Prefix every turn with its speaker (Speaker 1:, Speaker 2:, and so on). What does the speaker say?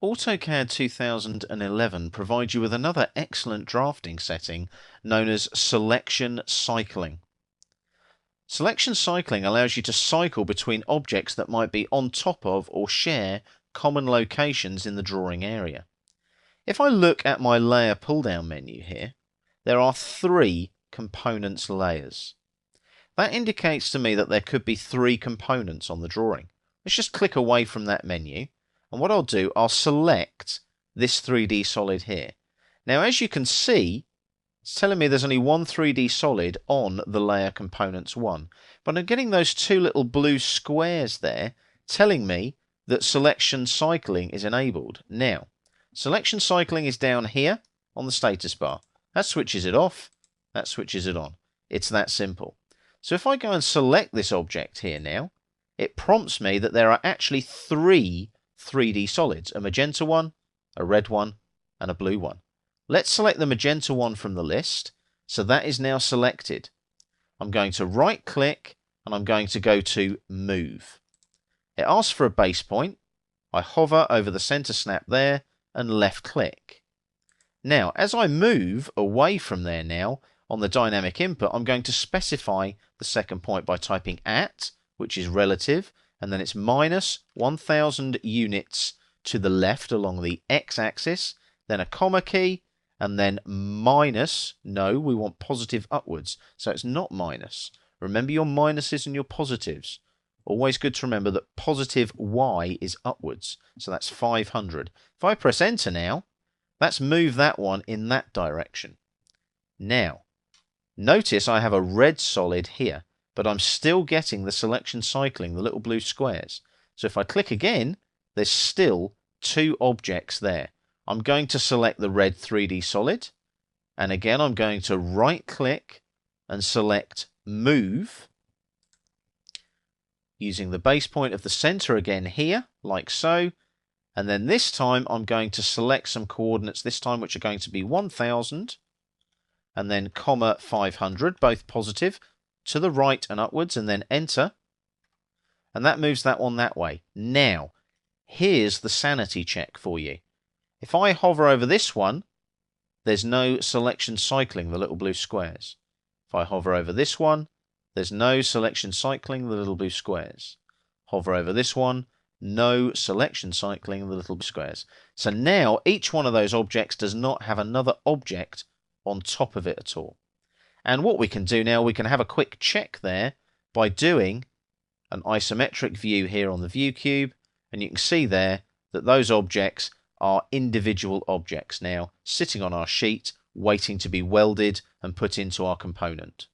Speaker 1: AutoCAD 2011 provides you with another excellent drafting setting known as selection cycling. Selection cycling allows you to cycle between objects that might be on top of or share common locations in the drawing area. If I look at my layer pull-down menu here, there are 3 components layers. That indicates to me that there could be 3 components on the drawing. Let's just click away from that menu, and what I'll do, I'll select this 3D solid here. Now, as you can see, it's telling me there's only one 3D solid on the layer components 1, but I'm getting those 2 little blue squares there telling me that selection cycling is enabled. Now, selection cycling is down here on the status bar. That switches it off, that switches it on. It's that simple. So if I go and select this object here now, it prompts me that there are actually 3 3D solids, a magenta one, a red one, and a blue one. Let's select the magenta one from the list. So that is now selected. I'm going to right click and I'm going to go to move. It asks for a base point. I hover over the center snap there and left click. Now, as I move away from there now, on the dynamic input, I'm going to specify the second point by typing at, which is relative, and then it's minus 1000 units to the left along the x-axis, then a comma key, and then minus, no, we want positive upwards, so it's not minus. Remember your minuses and your positives. Always good to remember that positive y is upwards, so that's 500. If I press enter now, that's moved that one in that direction. Now, notice I have a red solid here, but I'm still getting the selection cycling, the little blue squares. So if I click again, there's still 2 objects there. I'm going to select the red 3D solid, and again I'm going to right click and select move, using the base point of the center again here, like so, and then this time I'm going to select some coordinates, this time which are going to be 1000, and then comma 500, both positive, to the right and upwards, and then enter, and that moves that one that way. Now, here's the sanity check for you. If I hover over this one, there's no selection cycling, the little blue squares. If I hover over this one, there's no selection cycling, the little blue squares. Hover over this one, no selection cycling, the little blue squares. So now each one of those objects does not have another object on top of it at all. And what we can do now, we can have a quick check there by doing an isometric view here on the view cube, and you can see there that those objects are individual objects now sitting on our sheet waiting to be welded and put into our component.